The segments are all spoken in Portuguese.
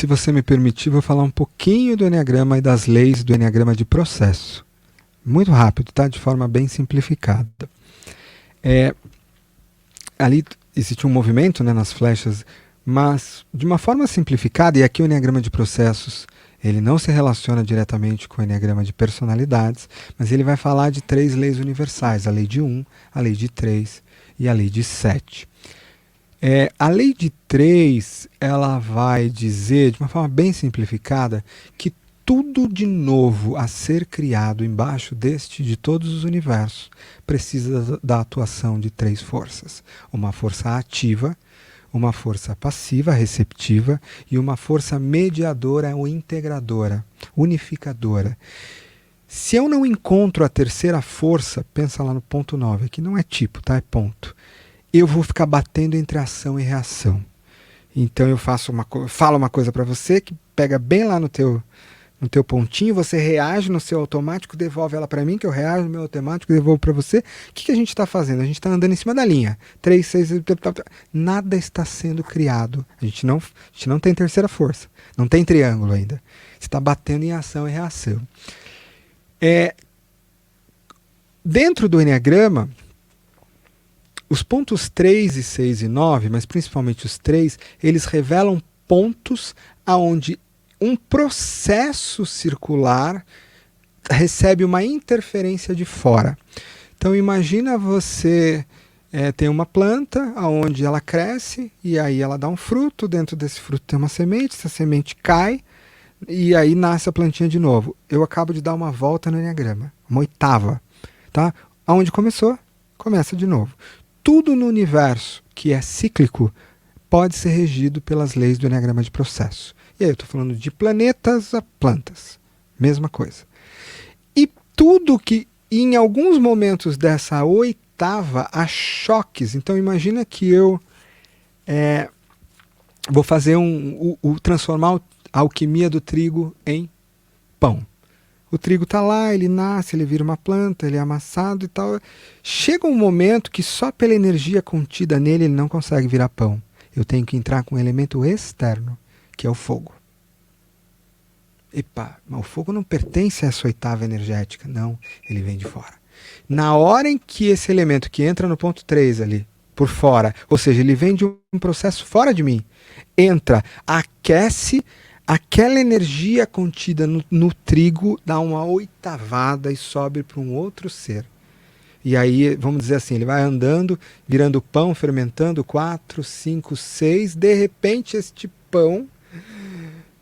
se você me permitir, vou falar um pouquinho do Eneagrama e das leis do Eneagrama de processo. Muito rápido, tá? De forma bem simplificada. Ali existe um movimento, né, nas flechas, mas de uma forma simplificada, e aqui o Eneagrama de processos, ele não se relaciona diretamente com o Eneagrama de personalidades, mas ele vai falar de 3 leis universais, a lei de 1, a lei de 3 e a lei de 7. A lei de 3, ela vai dizer, de uma forma bem simplificada, que tudo de novo a ser criado embaixo de todos os universos, precisa da atuação de 3 forças. Uma força ativa, uma força passiva, receptiva, e uma força mediadora ou integradora, unificadora. Se eu não encontro a terceira força, pensa lá no ponto 9, que não é tipo, tá? É ponto. Eu vou ficar batendo entre ação e reação. Então eu falo uma coisa para você que pega bem lá no teu pontinho, você reage no seu automático, devolve ela para mim, que eu reajo no meu automático, devolvo para você. O que a gente está fazendo? A gente está andando em cima da linha. 3, 6, nada está sendo criado. A gente não tem terceira força. Não tem triângulo ainda. Você está batendo em ação e reação. Dentro do Eneagrama, os pontos 3 e 6 e 9, mas principalmente os 3, eles revelam pontos aonde um processo circular recebe uma interferência de fora. Então imagina você tem uma planta onde ela cresce e aí ela dá um fruto, dentro desse fruto tem uma semente, essa semente cai e aí nasce a plantinha de novo. Eu acabo de dar uma volta no Eneagrama, uma oitava. Tá? Aonde começou, começa de novo. Tudo no universo que é cíclico pode ser regido pelas leis do Eneagrama de processo. E aí eu estou falando de planetas a plantas. Mesma coisa. E tudo que, em alguns momentos dessa oitava, há choques. Então imagina que eu vou fazer transformar a alquimia do trigo em pão. O trigo está lá, ele nasce, ele vira uma planta, ele é amassado e tal. Chega um momento que só pela energia contida nele ele não consegue virar pão. Eu tenho que entrar com um elemento externo, que é o fogo. Epa, mas o fogo não pertence a essa oitava energética. Não, ele vem de fora. Na hora em que esse elemento que entra no ponto 3 ali, por fora, ou seja, ele vem de um processo fora de mim, entra, aquece, aquela energia contida no trigo dá uma oitavada e sobe para um outro ser. E aí, vamos dizer assim, ele vai andando, virando pão, fermentando 4, 5, 6. De repente, este pão,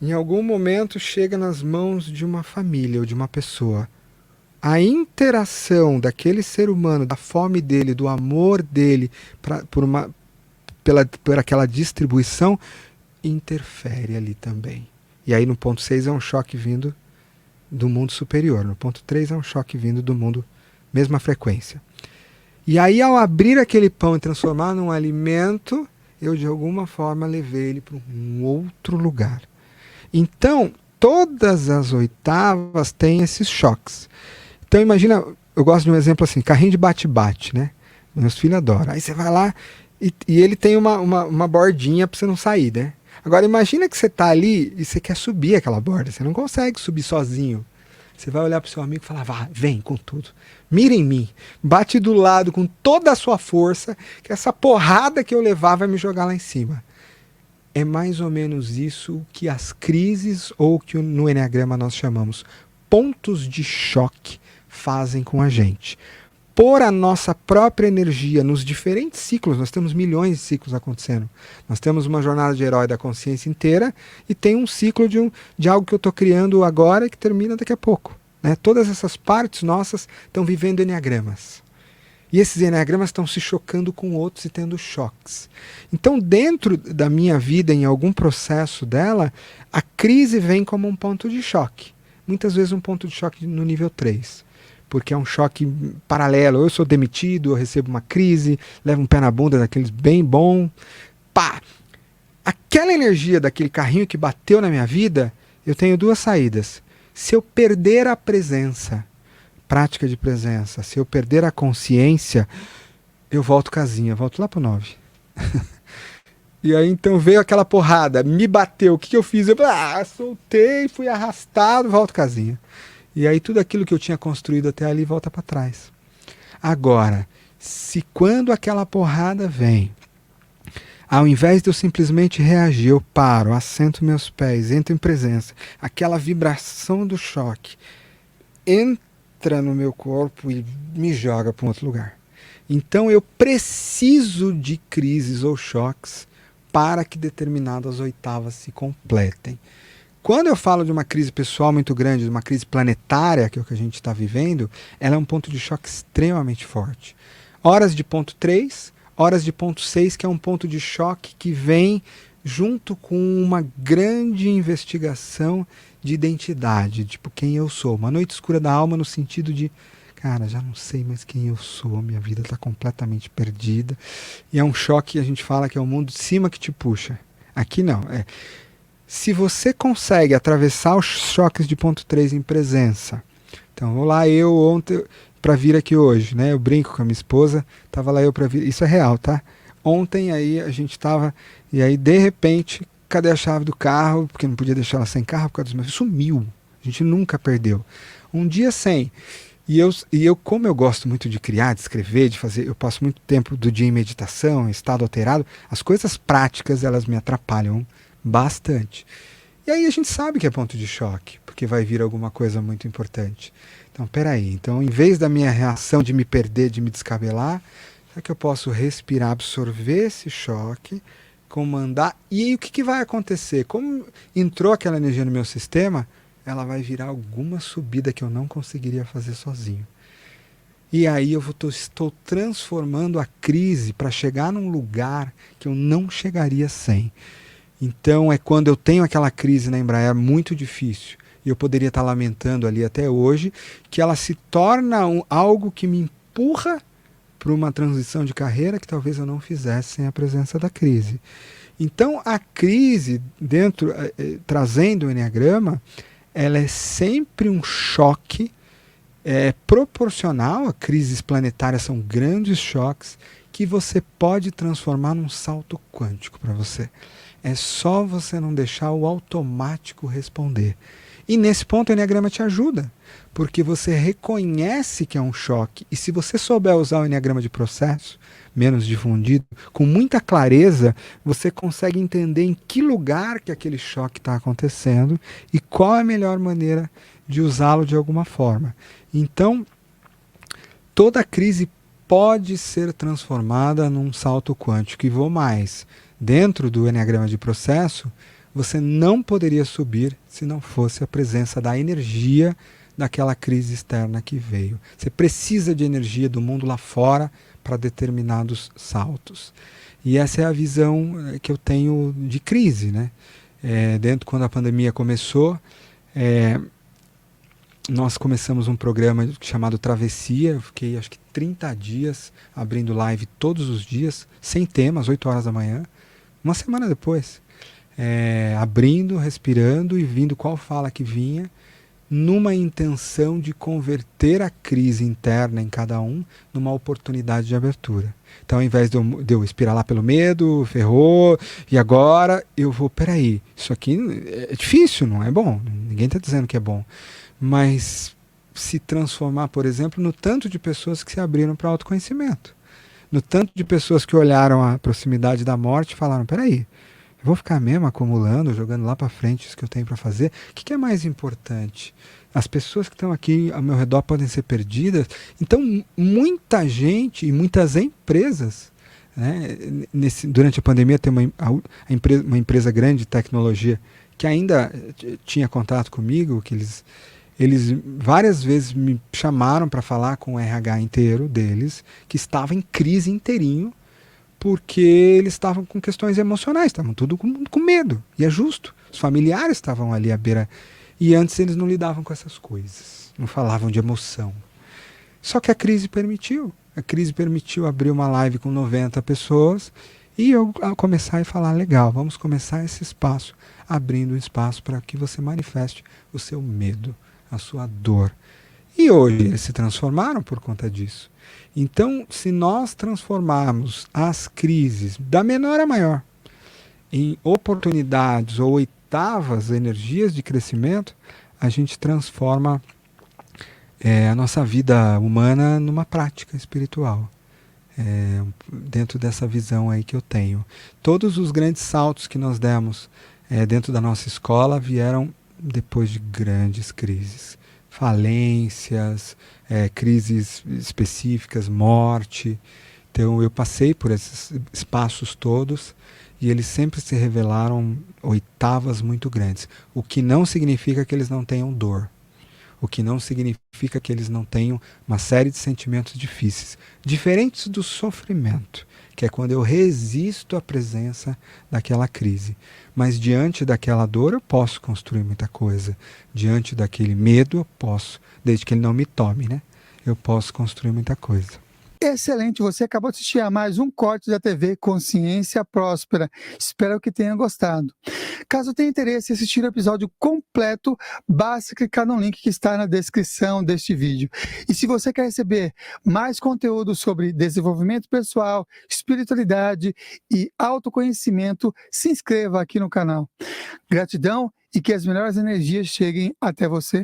em algum momento, chega nas mãos de uma família ou de uma pessoa. A interação daquele ser humano, da fome dele, do amor dele, por aquela distribuição, interfere ali também. E aí no ponto 6 é um choque vindo do mundo superior. No ponto 3 é um choque vindo do mundo, mesma frequência. E aí ao abrir aquele pão e transformar num alimento, eu de alguma forma levei ele para um outro lugar. Então, todas as oitavas têm esses choques. Então imagina, eu gosto de um exemplo assim, carrinho de bate-bate, né? Meus filhos adoram. Aí você vai lá e ele tem uma bordinha para você não sair, né? Agora imagina que você está ali e você quer subir aquela borda. Você não consegue subir sozinho. Você vai olhar para o seu amigo e falar, vá, vem com tudo. Mira em mim. Bate do lado com toda a sua força, que essa porrada que eu levar vai me jogar lá em cima. É mais ou menos isso que as crises, ou que no Eneagrama nós chamamos pontos de choque, fazem com a gente. Por a nossa própria energia nos diferentes ciclos, nós temos milhões de ciclos acontecendo. Nós temos uma jornada de herói da consciência inteira e tem um ciclo de algo que eu estou criando agora e que termina daqui a pouco. Né? Todas essas partes nossas estão vivendo eneagramas. E esses eneagramas estão se chocando com outros e tendo choques. Então, dentro da minha vida, em algum processo dela, a crise vem como um ponto de choque. Muitas vezes um ponto de choque no nível 3. Porque é um choque paralelo. Eu sou demitido, eu recebo uma crise, levo um pé na bunda daqueles bem bom. Pá! Aquela energia daquele carrinho que bateu na minha vida, eu tenho 2 saídas. Se eu perder a presença, prática de presença, se eu perder a consciência, eu volto casinha, volto lá pro 9. E aí então veio aquela porrada, me bateu, o que eu fiz? Eu soltei, fui arrastado, volto casinha. E aí tudo aquilo que eu tinha construído até ali volta para trás. Agora, se quando aquela porrada vem, ao invés de eu simplesmente reagir, eu paro, assento meus pés, entro em presença, aquela vibração do choque entra no meu corpo e me joga para um outro lugar. Então eu preciso de crises ou choques para que determinadas oitavas se completem. Quando eu falo de uma crise pessoal muito grande, de uma crise planetária, que é o que a gente está vivendo, ela é um ponto de choque extremamente forte. Horas de ponto 3, horas de ponto 6, que é um ponto de choque que vem junto com uma grande investigação de identidade, tipo quem eu sou. Uma noite escura da alma no sentido de, cara, já não sei mais quem eu sou, minha vida está completamente perdida. E é um choque, a gente fala que é o mundo de cima que te puxa. Aqui não, se você consegue atravessar os choques de ponto 3 em presença, então vou lá eu ontem para vir aqui hoje, né? Eu brinco com a minha esposa, tava lá eu para vir, isso é real, tá? Ontem aí a gente tava, e aí de repente, cadê a chave do carro? Porque não podia deixar ela sem carro por causa dos meus, sumiu. A gente nunca perdeu. Um dia sem. E eu, como eu gosto muito de criar, de escrever, de fazer, eu passo muito tempo do dia em meditação, em estado alterado, as coisas práticas elas me atrapalham bastante. E aí a gente sabe que é ponto de choque, porque vai vir alguma coisa muito importante. Então, peraí. Então, em vez da minha reação de me perder, de me descabelar, será que eu posso respirar, absorver esse choque, comandar? E aí o que vai acontecer? Como entrou aquela energia no meu sistema, ela vai virar alguma subida que eu não conseguiria fazer sozinho. E aí estou transformando a crise para chegar num lugar que eu não chegaria sem. Então é quando eu tenho aquela crise na Embraer muito difícil, e eu poderia estar lamentando ali até hoje, que ela se torna algo que me empurra para uma transição de carreira que talvez eu não fizesse sem a presença da crise. Então a crise, trazendo o Enneagrama, ela é sempre um choque proporcional. A crises planetárias são grandes choques que você pode transformar num salto quântico para você. É só você não deixar o automático responder. E nesse ponto o Enneagrama te ajuda, porque você reconhece que é um choque. E se você souber usar o Enneagrama de processo, menos difundido, com muita clareza, você consegue entender em que lugar que aquele choque está acontecendo e qual é a melhor maneira de usá-lo de alguma forma. Então, toda crise pode ser transformada num salto quântico. E vou mais. Dentro do Enneagrama de processo, você não poderia subir se não fosse a presença da energia daquela crise externa que veio. Você precisa de energia do mundo lá fora para determinados saltos. E essa é a visão que eu tenho de crise, né? Quando a pandemia começou, nós começamos um programa chamado Travessia. Eu fiquei acho que 30 dias abrindo live todos os dias, sem temas, 8 horas da manhã. Uma semana depois, abrindo, respirando e vindo qual fala que vinha, numa intenção de converter a crise interna em cada um numa oportunidade de abertura. Então, ao invés de eu espiralar pelo medo, ferrou, e agora eu vou, peraí, isso aqui é difícil, não é bom, ninguém está dizendo que é bom, mas se transformar, por exemplo, no tanto de pessoas que se abriram para autoconhecimento. No tanto de pessoas que olharam a proximidade da morte e falaram, peraí, eu vou ficar mesmo acumulando, jogando lá para frente isso que eu tenho para fazer? O que é mais importante? As pessoas que estão aqui ao meu redor podem ser perdidas. Então, muita gente e muitas empresas, né, durante a pandemia, tem uma empresa grande de tecnologia que ainda tinha contato comigo, que eles várias vezes me chamaram para falar com o RH inteiro deles, que estava em crise inteirinho, porque eles estavam com questões emocionais, estavam tudo com medo, e é justo. Os familiares estavam ali à beira, e antes eles não lidavam com essas coisas, não falavam de emoção. Só que a crise permitiu abrir uma live com 90 pessoas, e eu começar a falar, legal, vamos começar esse espaço, abrindo um espaço para que você manifeste o seu medo, a sua dor. E hoje eles se transformaram por conta disso. Então, se nós transformarmos as crises da menor a maior em oportunidades ou oitavas, energias de crescimento, a gente transforma a nossa vida humana numa prática espiritual. Dentro dessa visão aí que eu tenho. Todos os grandes saltos que nós demos dentro da nossa escola vieram depois de grandes crises. Falências, crises específicas, morte. Então eu passei por esses espaços todos e eles sempre se revelaram oitavas muito grandes. O que não significa que eles não tenham dor. O que não significa que eles não tenham uma série de sentimentos difíceis, diferentes do sofrimento, que é quando eu resisto à presença daquela crise. Mas diante daquela dor eu posso construir muita coisa. Diante daquele medo eu posso, desde que ele não me tome, né? Eu posso construir muita coisa. Excelente, você acabou de assistir a mais um corte da TV Consciência Próspera. Espero que tenha gostado. Caso tenha interesse em assistir o episódio completo, basta clicar no link que está na descrição deste vídeo. E se você quer receber mais conteúdo sobre desenvolvimento pessoal, espiritualidade e autoconhecimento, se inscreva aqui no canal. Gratidão e que as melhores energias cheguem até você.